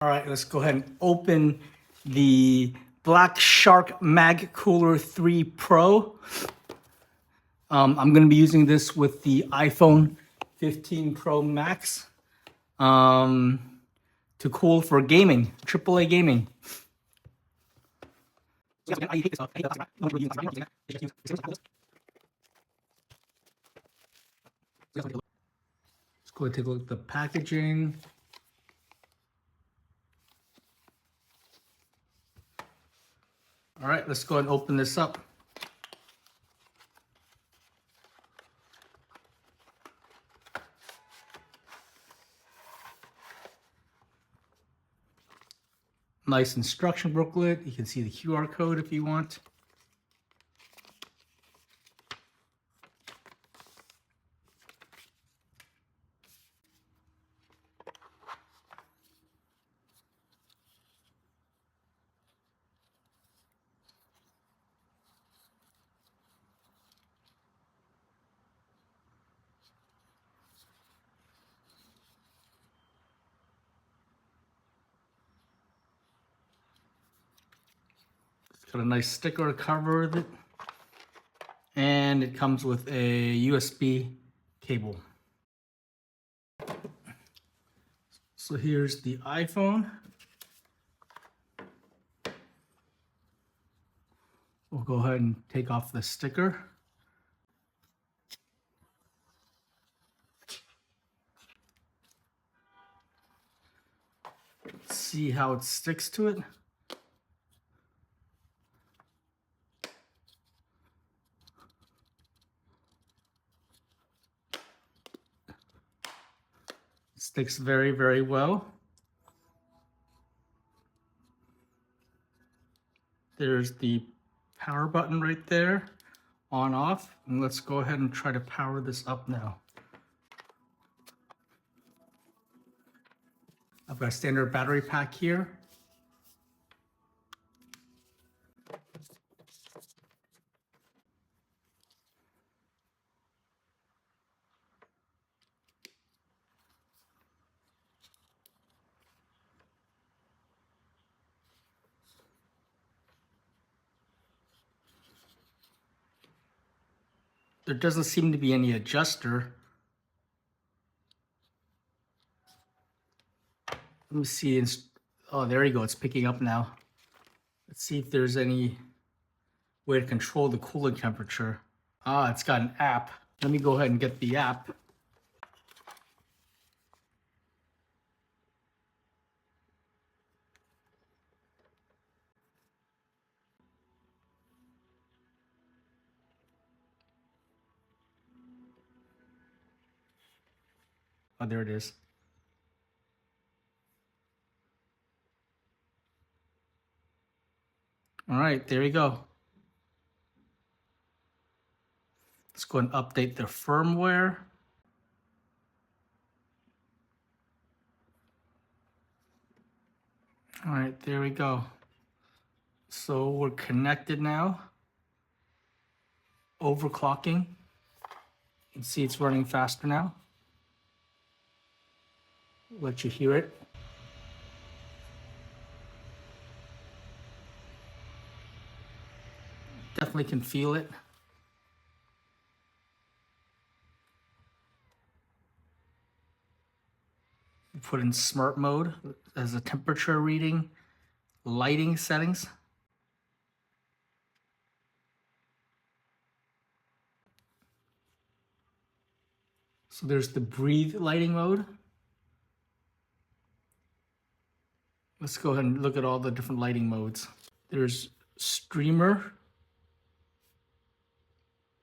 All right, let's go ahead and open the Black Shark MagCooler 3 Pro. I'm going to be using this with the iPhone 15 Pro Max to cool for gaming, AAA gaming. Let's go and take a look at the packaging. All right, let's go ahead and open this up. Nice instruction booklet. You can see the QR code if you want. It's got a nice sticker to cover it. And it comes with a USB cable. So here's the iPhone. We'll go ahead and take off the sticker. Let's see how it sticks to it. Sticks very, very well. There's the power button right there, on off. And let's go ahead and try to power this up now. I've got a standard battery pack here. There doesn't seem to be any adjuster. Let me see. Oh, there you go. It's picking up now. Let's see if there's any way to control the cooling temperature. Ah, it's got an app. Let me go ahead and get the app. Oh, there it is. All right, there you go. Let's go and update the firmware. All right, there we go. So we're connected now. Overclocking. You can see it's running faster now. Let you hear it. Definitely can feel it. Put in smart mode as a temperature reading, lighting settings. So there's the breathe lighting mode. Let's go ahead and look at all the different lighting modes. There's streamer,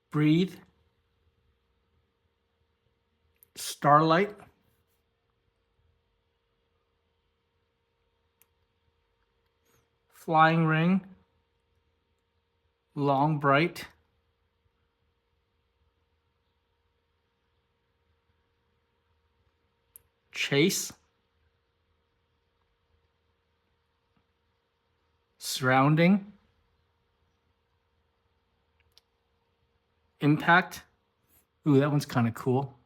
breathe, starlight, flying ring, long bright, chase, surrounding, impact. Ooh, that one's kind of cool.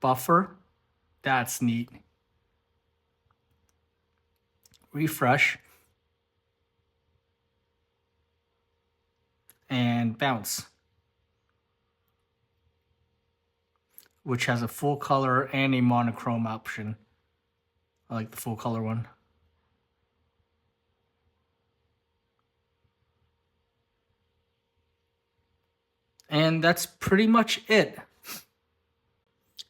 Buffer. That's neat. Refresh. And bounce, which has a full color and a monochrome option. I like the full color one. And that's pretty much it.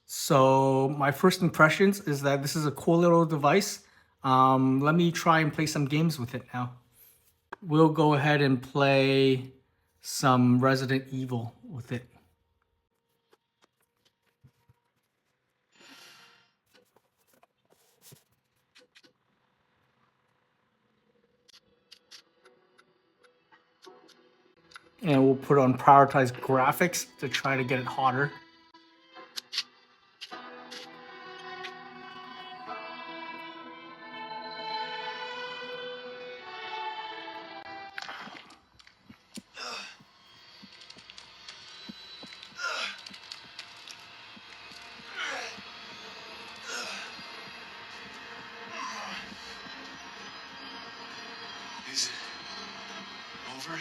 So my first impressions is that this is a cool little device. Let me try and play some games with it now. We'll go ahead and play some Resident Evil with it. And we'll put on prioritized graphics to try to get it hotter. Is it over?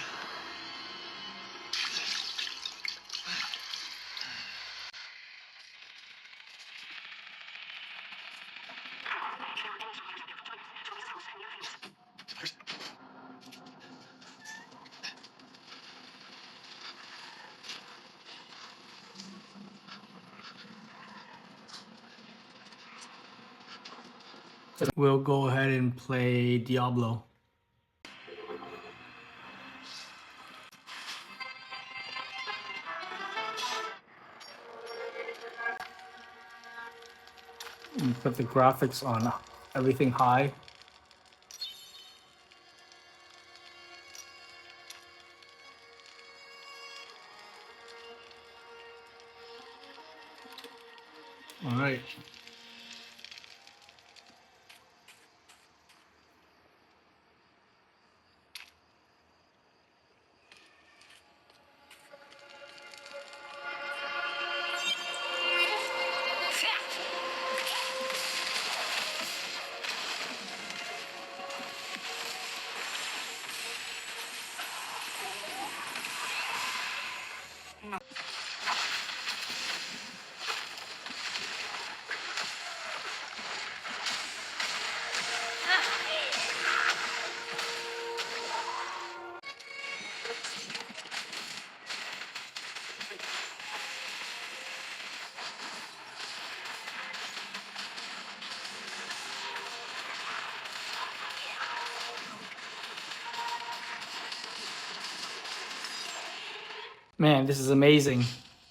We'll go ahead and play Diablo. And put the graphics on everything high. All right. Man, this is amazing.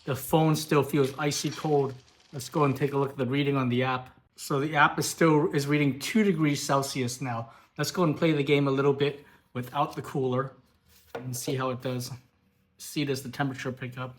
The phone still feels icy cold. Let's go and take a look at the reading on the app. So the app is reading 2 degrees Celsius now. Let's go and play the game a little bit without the cooler and see how it does. See, does the temperature pick up?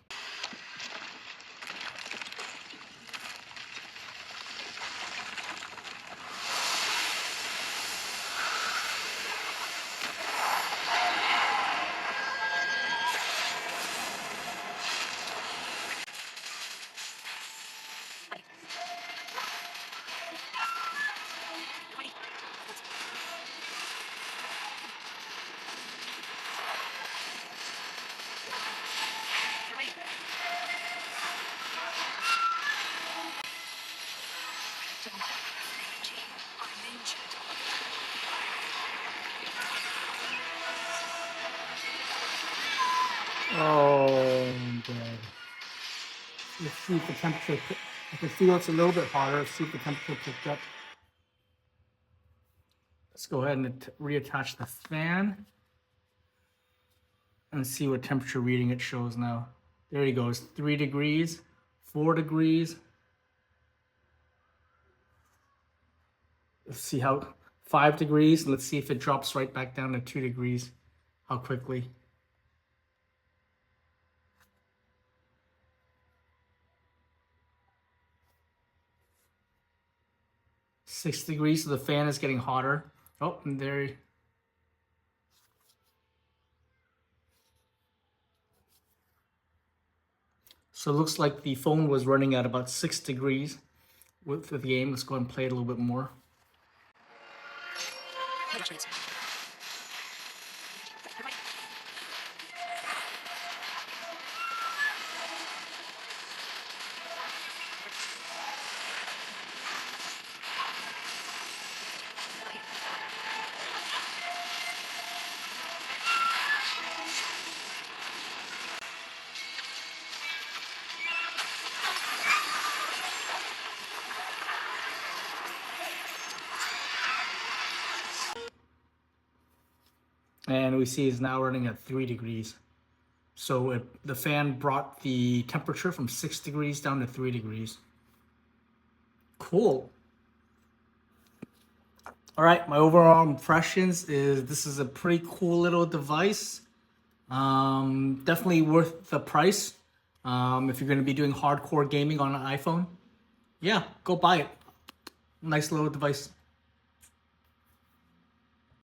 Oh, God. Let's see if the temperature, I can feel it's a little bit hotter. Let's see if the temperature picked up. Let's go ahead and reattach the fan and see what temperature reading it shows now. There he goes, 3 degrees, 4 degrees. Let's see how, 5 degrees. Let's see if it drops right back down to 2 degrees. How quickly. Six degrees, so the fan is getting hotter. Oh, and there. So it looks like the phone was running at about 6 degrees. with the game. Let's go ahead and play it a little bit more. And we see it's now running at 3 degrees. So the fan brought the temperature from 6 degrees down to 3 degrees. Cool. All right, my overall impressions is this is a pretty cool little device. Definitely worth the price. If you're going to be doing hardcore gaming on an iPhone, yeah, go buy it. Nice little device.